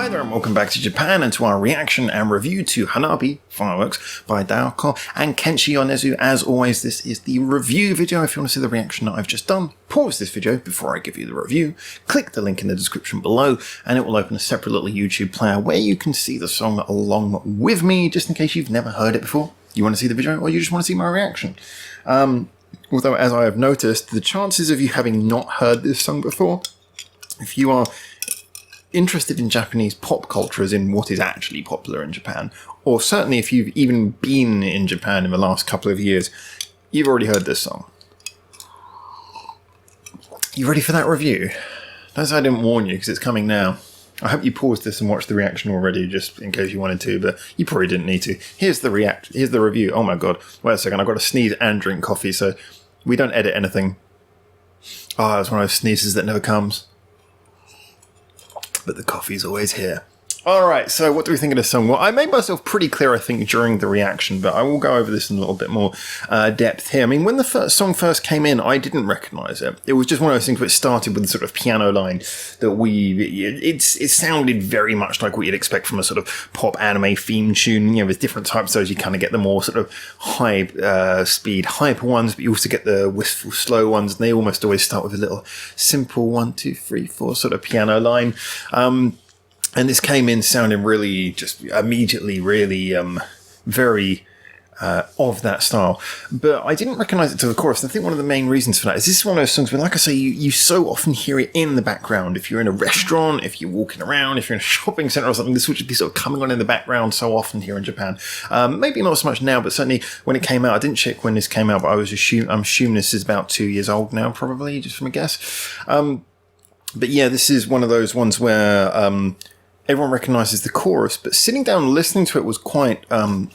Hi there and welcome back to Japan and to our reaction and review to Hanabi Fireworks by DAOKO and Kenshi Yonezu. As always, this is the review video. If you want to see the reaction that I've just done, pause this video before I give you the review, click the link in the description below and it will open a separate little YouTube player where you can see the song along with me, just in case you've never heard it before, you want to see the video or you just want to see my reaction. Although, as I have noticed, the chances of you having not heard this song before, if you are interested in Japanese pop culture as in what is actually popular in Japan, or certainly if you've even been in Japan in the last couple of years, you've already heard this song. You ready for that review? Notice I didn't warn you because it's coming now. I hope you paused this and watched the reaction already just in case you wanted to, but you probably didn't need to. Here's the review. Oh my god. Wait a second, I've got to sneeze and drink coffee, so we don't edit anything. Oh, it's one of those sneezes that never comes. But the coffee's always here. Alright, so what do we think of this song? Well, I made myself pretty clear, I think, during the reaction, but I will go over this in a little bit more depth here. I mean, when the song first came in, I didn't recognise it. It was just one of those things where it started with a sort of piano line that it sounded very much like what you'd expect from a sort of pop anime theme tune. You know, there's different types of those. You kind of get the more sort of high speed, hyper ones, but you also get the wistful, slow ones, and they almost always start with a little simple 1, 2, 3, 4 sort of piano line. And this came in sounding really, just immediately, really very of that style. But I didn't recognise it to the chorus. And I think one of the main reasons for that is this is one of those songs where, like I say, you so often hear it in the background. If you're in a restaurant, if you're walking around, if you're in a shopping centre or something, this would just be sort of coming on in the background so often here in Japan. Maybe not so much now, but certainly when it came out, I didn't check when this came out, but I'm assuming this is about 2 years old now, probably, just from a guess. But yeah, this is one of those ones where everyone recognises the chorus, but sitting down and listening to it was quite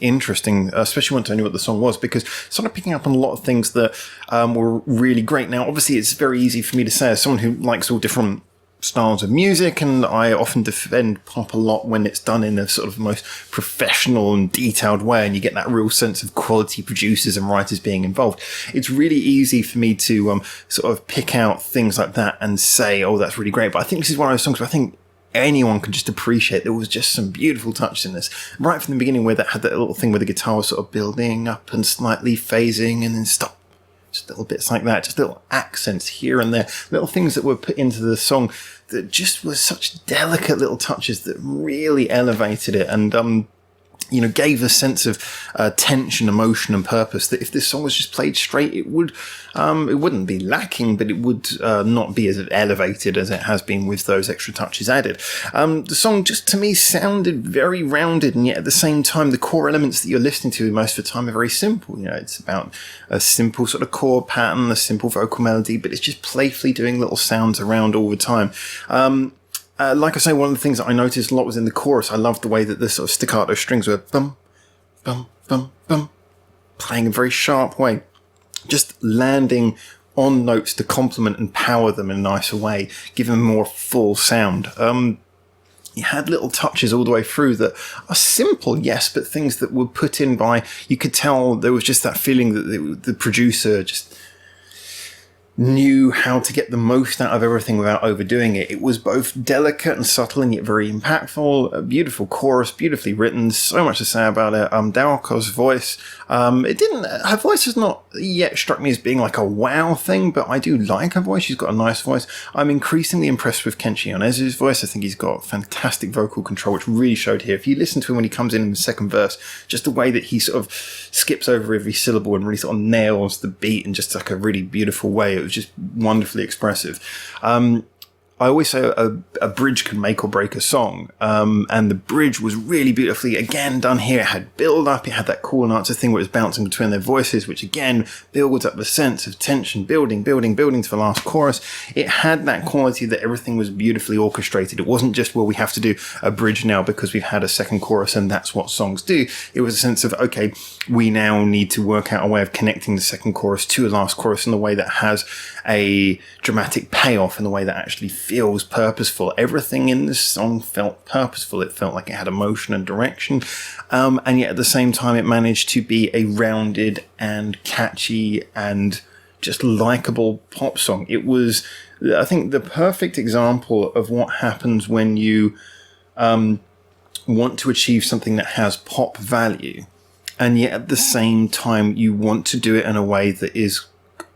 interesting, especially once I knew what the song was, because I started picking up on a lot of things that were really great. Now, obviously, it's very easy for me to say as someone who likes all different styles of music, and I often defend pop a lot when it's done in a sort of most professional and detailed way, and you get that real sense of quality producers and writers being involved. It's really easy for me to sort of pick out things like that and say, oh, that's really great. But I think this is one of those songs where I think anyone can just appreciate there was just some beautiful touches in this. Right from the beginning, where that had that little thing where the guitar was sort of building up and slightly phasing and then stop. Just little bits like that, just little accents here and there, little things that were put into the song that just were such delicate little touches that really elevated it and you know, gave a sense of tension, emotion, and purpose that if this song was just played straight, it wouldn't be lacking, but it would not be as elevated as it has been with those extra touches added. The song just, to me, sounded very rounded, and yet at the same time, the core elements that you're listening to most of the time are very simple. You know, it's about a simple sort of chord pattern, a simple vocal melody, but it's just playfully doing little sounds around all the time. Like I say, one of the things that I noticed a lot was in the chorus. I loved the way that the sort of staccato strings were bum, bum, bum, bum, playing in a very sharp way, just landing on notes to complement and power them in a nicer way, give them a more full sound. You had little touches all the way through that are simple, yes, but things that were put in by, you could tell there was just that feeling that the producer just knew how to get the most out of everything without overdoing it. It was both delicate and subtle and yet very impactful. A beautiful chorus, beautifully written, so much to say about it. DAOKO's voice, her voice has not yet struck me as being like a wow thing, but I do like her voice. She's got a nice voice. I'm increasingly impressed with Kenshi Yonezu's voice. I think he's got fantastic vocal control, which really showed here. If you listen to him when he comes in the second verse, just the way that he sort of skips over every syllable and really sort of nails the beat in just like a really beautiful way. It was just wonderfully expressive. I always say a bridge can make or break a song, and the bridge was really beautifully, again, done here. It had build up, it had that cool and answer thing where it was bouncing between their voices, which again builds up the sense of tension, building to the last chorus. It had that quality that everything was beautifully orchestrated. It wasn't just, well, we have to do a bridge now because we've had a second chorus and that's what songs do. It was a sense of, okay, we now need to work out a way of connecting the second chorus to the last chorus in a way that has a dramatic payoff, in a way that actually feels purposeful. Everything in this song felt purposeful. It felt like it had emotion and direction, and yet at the same time it managed to be a rounded and catchy and just likable pop song. It was, I think, the perfect example of what happens when you want to achieve something that has pop value, and yet at the same time you want to do it in a way that is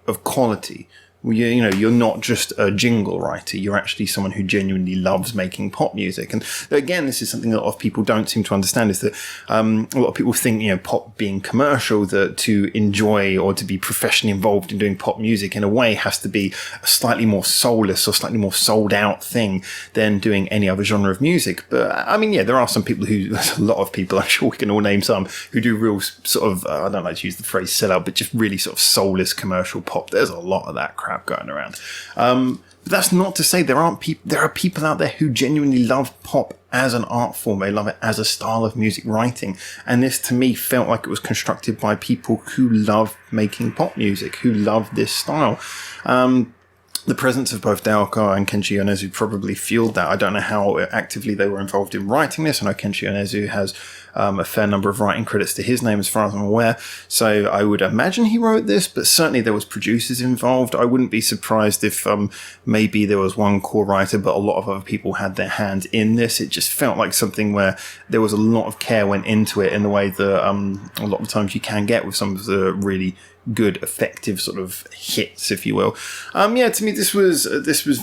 of quality. You know, you're not just a jingle writer. You're actually someone who genuinely loves making pop music. And again, this is something that a lot of people don't seem to understand, is that a lot of people think, you know, pop being commercial, that to enjoy or to be professionally involved in doing pop music in a way has to be a slightly more soulless or slightly more sold out thing than doing any other genre of music. But I mean, yeah, there are some people who, there's a lot of people, I'm sure we can all name some, who do real sort of, I don't like to use the phrase sellout, but just really sort of soulless commercial pop. There's a lot of that crap going around. But that's not to say there are people out there who genuinely love pop as an art form. They love it as a style of music writing. And this, to me, felt like it was constructed by people who love making pop music, who love this style. The presence of both DAOKO and Kenshi Yonezu probably fueled that. I don't know how actively they were involved in writing this. I know Kenshi Yonezu has a fair number of writing credits to his name as far as I'm aware. So I would imagine he wrote this, but certainly there was producers involved. I wouldn't be surprised if maybe there was one core writer, but a lot of other people had their hands in this. It just felt like something where there was a lot of care went into it in the way that a lot of times you can get with some of the really good, effective sort of hits, if you will. Yeah, to me, this was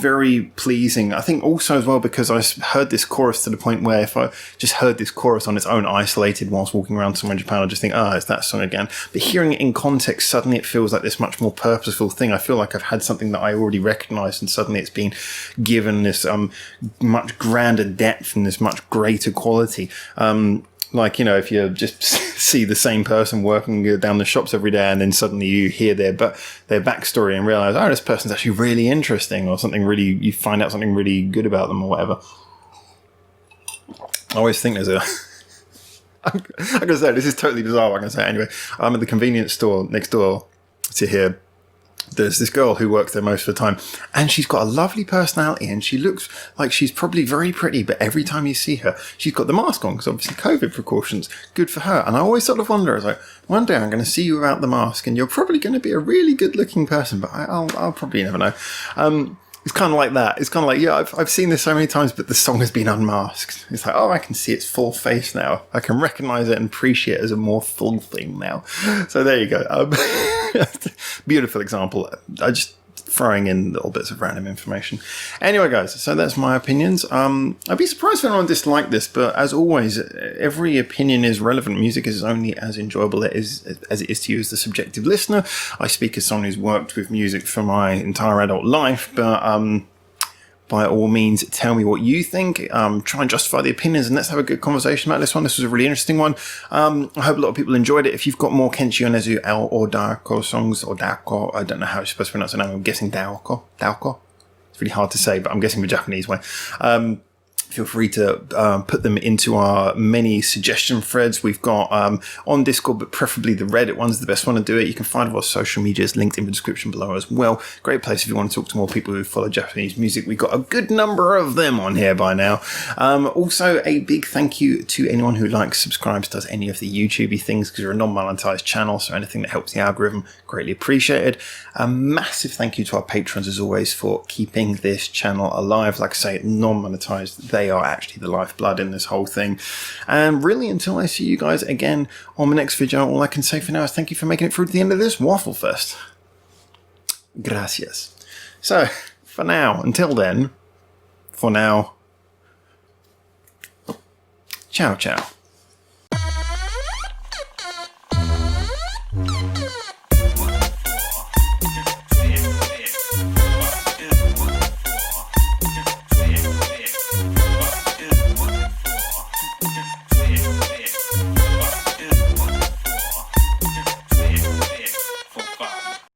very pleasing. I think also as well because I heard this chorus to the point where if I just heard this chorus on its own, isolated whilst walking around somewhere in Japan, I'd just think, it's that song again. But hearing it in context, suddenly it feels like this much more purposeful thing. I feel like I've had something that I already recognised, and suddenly it's been given this much grander depth and this much greater quality. Like, you know, if you just see the same person working down the shops every day and then suddenly you hear their backstory and realise, this person's actually really interesting, or something really, you find out something really good about them or whatever. I always think there's I'm going to say, this is totally bizarre, I'm going to say it anyway. I'm at the convenience store next door to here. There's this girl who works there most of the time, and she's got a lovely personality, and she looks like she's probably very pretty, but every time you see her, she's got the mask on, because obviously COVID precautions, good for her. And I always sort of wonder, I was like, one day I'm going to see you without the mask, and you're probably going to be a really good looking person, but I'll probably never know. It's kind of like that. It's kind of like, yeah, I've seen this so many times, but the song has been unmasked. It's like, I can see its full face now. I can recognise it and appreciate it as a more full thing now. So there you go. Beautiful example. I just throwing in little bits of random information. Anyway, guys, so that's my opinions. I'd be surprised if anyone disliked this, but as always, every opinion is relevant. Music is only as enjoyable as it is to you as the subjective listener. I speak as someone who's worked with music for my entire adult life, but by all means, tell me what you think. Try and justify the opinions, and let's have a good conversation about this one. This was a really interesting one. I hope a lot of people enjoyed it. If you've got more Kenshi Yonezu or DAOKO songs, or DAOKO, I don't know how you're supposed to pronounce the name. I'm guessing DAOKO. DAOKO? It's really hard to say, but I'm guessing the Japanese way. Feel free to put them into our many suggestion threads we've got on Discord, but preferably the Reddit one's the best one to do it. You can find our social medias linked in the description below as well. Great place if you want to talk to more people who follow Japanese music. We've got a good number of them on here by now. Also, a big thank you to anyone who likes, subscribes, does any of the YouTubey things, because we're a non-monetized channel, so anything that helps the algorithm, greatly appreciated. A massive thank you to our patrons, as always, for keeping this channel alive. Like I say, non-monetized, they are actually the lifeblood in this whole thing. And really, until I see you guys again on the next video, all I can say for now is thank you for making it through to the end of this Waffle Fest. Gracias. So, for now, until then, for now, ciao ciao.